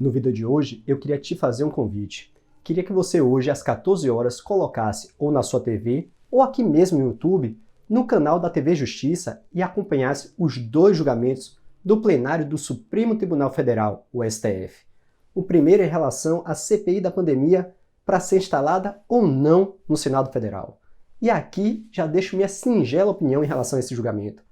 No vídeo de hoje, eu queria te fazer um convite. Queria que você hoje, às 14 horas, colocasse ou na sua TV, ou aqui mesmo no YouTube, no canal da TV Justiça e acompanhasse os dois julgamentos do plenário do Supremo Tribunal Federal, o STF. O primeiro é em relação à CPI da pandemia para ser instalada ou não no Senado Federal. E aqui já deixo minha singela opinião em relação a esse julgamento.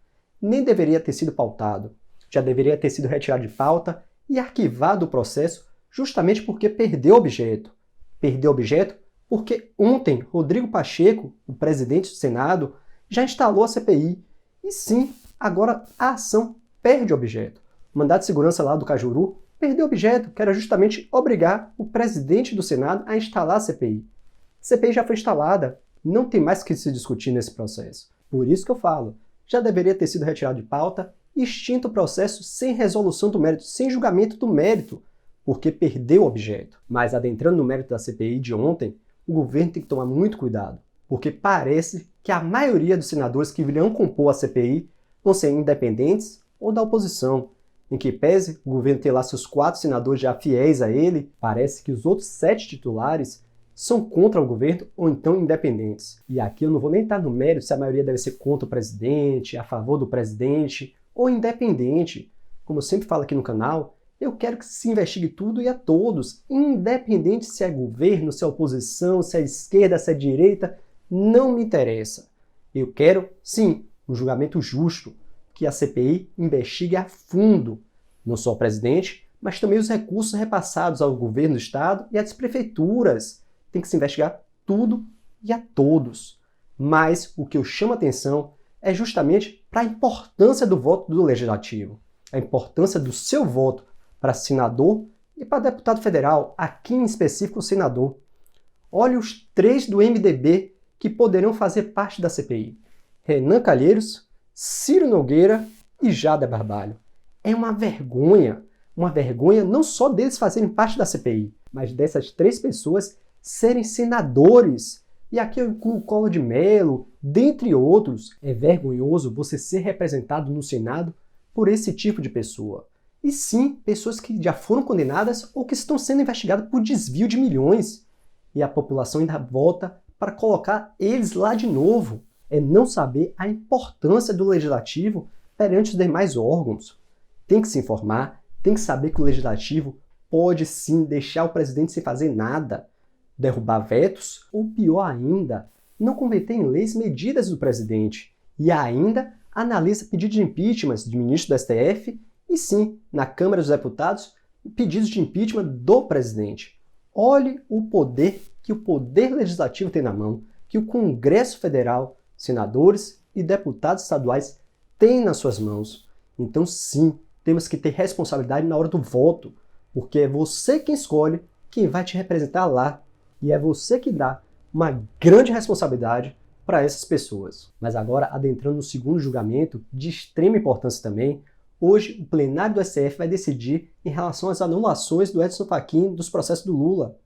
Nem deveria ter sido pautado, já deveria ter sido retirado de pauta e arquivado o processo justamente porque perdeu objeto. Perdeu objeto porque ontem Rodrigo Pacheco, o presidente do Senado, já instalou a CPI. E sim, agora a ação perde objeto. O mandado de segurança lá do Cajuru perdeu objeto, que era justamente obrigar o presidente do Senado a instalar a CPI. A CPI já foi instalada, não tem mais o que se discutir nesse processo. Por isso que eu falo, já deveria ter sido retirado de pauta, extinto o processo sem resolução do mérito, sem julgamento do mérito, porque perdeu o objeto. Mas adentrando no mérito da CPI de ontem, o governo tem que tomar muito cuidado, porque parece que a maioria dos senadores que virão compor a CPI vão ser independentes ou da oposição. Em que pese o governo ter lá seus 4 senadores já fiéis a ele, parece que os outros 7 titulares são contra o governo ou então independentes. E aqui eu não vou nem estar no mérito se a maioria deve ser contra o presidente, a favor do presidente ou independente. Como eu sempre falo aqui no canal, eu quero que se investigue tudo e a todos, independente se é governo, se é oposição, se é esquerda, se é direita, não me interessa. Eu quero, sim, um julgamento justo, que a CPI investigue a fundo, não só o presidente, mas também os recursos repassados ao governo do estado e às prefeituras. Tem que se investigar tudo e a todos. Mas o que eu chamo a atenção é justamente para a importância do voto do Legislativo, a importância do seu voto para senador e para deputado federal, aqui em específico o senador. Olha os 3 do MDB que poderão fazer parte da CPI. Renan Calheiros, Ciro Nogueira e Jader Barbalho. É uma vergonha não só deles fazerem parte da CPI, mas dessas 3 pessoas serem senadores. E aqui eu incluo o Collor de Mello, dentre outros. É vergonhoso você ser representado no Senado por esse tipo de pessoa. E sim, pessoas que já foram condenadas ou que estão sendo investigadas por desvio de milhões. E a população ainda vota para colocar eles lá de novo. É não saber a importância do Legislativo perante os demais órgãos. Tem que se informar, tem que saber que o Legislativo pode sim deixar o presidente sem fazer nada, derrubar vetos ou, pior ainda, não converter em leis medidas do presidente e ainda analisa pedidos de impeachment de ministro do STF e sim, na Câmara dos Deputados, pedidos de impeachment do presidente. Olhe o poder que o Poder Legislativo tem na mão, que o Congresso Federal, senadores e deputados estaduais têm nas suas mãos. Então sim, temos que ter responsabilidade na hora do voto, porque é você quem escolhe quem vai te representar lá. E é você que dá uma grande responsabilidade para essas pessoas. Mas agora, adentrando no segundo julgamento, de extrema importância também, hoje o plenário do STF vai decidir em relação às anulações do Edson Fachin dos processos do Lula.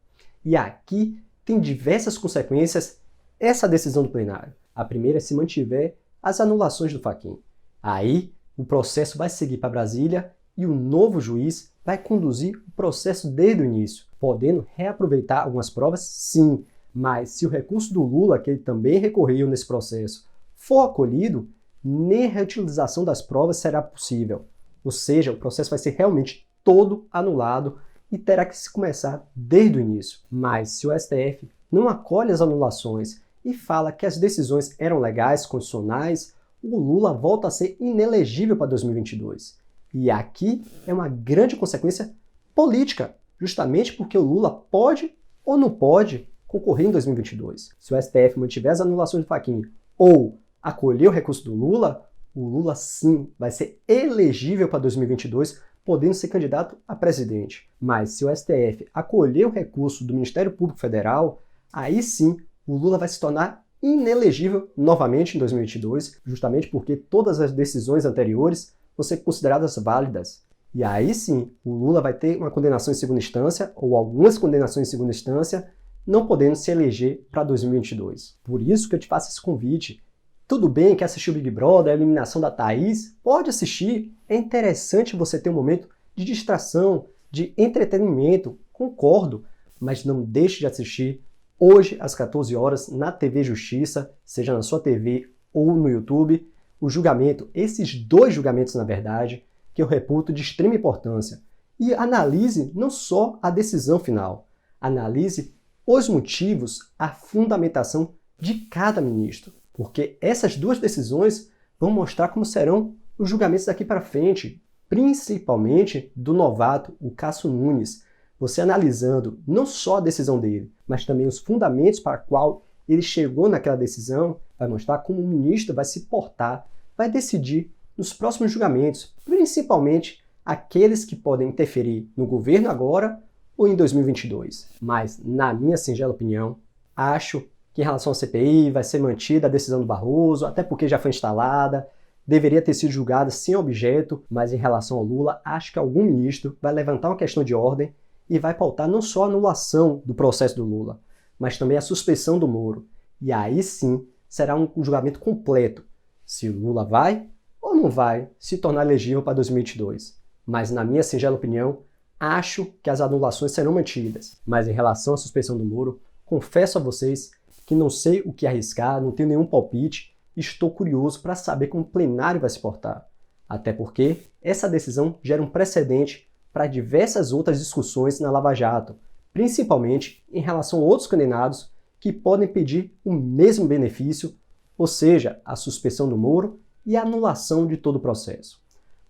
E aqui tem diversas consequências essa decisão do plenário. A primeira é se mantiver as anulações do Fachin. Aí o processo vai seguir para Brasília e o novo juiz vai conduzir o processo desde o início, podendo reaproveitar algumas provas, sim, mas se o recurso do Lula, que ele também recorreu nesse processo, for acolhido, nem a reutilização das provas será possível. Ou seja, o processo vai ser realmente todo anulado e terá que se começar desde o início. Mas se o STF não acolhe as anulações e fala que as decisões eram legais, constitucionais, o Lula volta a ser inelegível para 2022. E aqui é uma grande consequência política, justamente porque o Lula pode ou não pode concorrer em 2022. Se o STF mantiver as anulações do Fachin ou acolher o recurso do Lula, o Lula sim vai ser elegível para 2022, podendo ser candidato a presidente. Mas se o STF acolher o recurso do Ministério Público Federal, aí sim o Lula vai se tornar inelegível novamente em 2022, justamente porque todas as decisões anteriores vão ser consideradas válidas. E aí sim, o Lula vai ter uma condenação em segunda instância, ou algumas condenações em segunda instância, não podendo se eleger para 2022. Por isso que eu te faço esse convite. Tudo bem que assistir o Big Brother, a eliminação da Thaís, pode assistir. É interessante você ter um momento de distração, de entretenimento, concordo, mas não deixe de assistir hoje às 14 horas na TV Justiça, seja na sua TV ou no YouTube, o julgamento, esses dois julgamentos na verdade, que eu reputo de extrema importância. E analise não só a decisão final, analise os motivos, a fundamentação de cada ministro, porque essas duas decisões vão mostrar como serão os julgamentos daqui para frente, principalmente do novato, o Cássio Nunes. Você analisando não só a decisão dele, mas também os fundamentos para qual ele chegou naquela decisão, vai mostrar como o ministro vai se portar, vai decidir nos próximos julgamentos, principalmente aqueles que podem interferir no governo agora ou em 2022. Mas, na minha singela opinião, acho que em relação à CPI vai ser mantida a decisão do Barroso, até porque já foi instalada, deveria ter sido julgada sem objeto, mas em relação ao Lula, acho que algum ministro vai levantar uma questão de ordem e vai pautar não só a anulação do processo do Lula, mas também a suspeição do Moro. E aí sim será um julgamento completo, se o Lula vai ou não vai se tornar elegível para 2022. Mas na minha singela opinião, acho que as anulações serão mantidas. Mas em relação à suspeição do Moro, confesso a vocês que não sei o que arriscar, não tenho nenhum palpite, estou curioso para saber como o plenário vai se portar. Até porque essa decisão gera um precedente para diversas outras discussões na Lava Jato, principalmente em relação a outros condenados que podem pedir o mesmo benefício, ou seja, a suspeição do Moro e a anulação de todo o processo.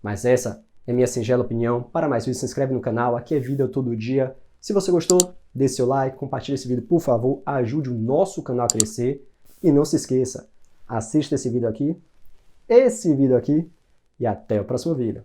Mas essa é minha singela opinião. Para mais vídeos, se inscreve no canal, aqui é vídeo todo dia. Se você gostou, dê seu like, compartilhe esse vídeo, por favor, ajude o nosso canal a crescer. E não se esqueça, assista esse vídeo aqui, e até o próximo vídeo.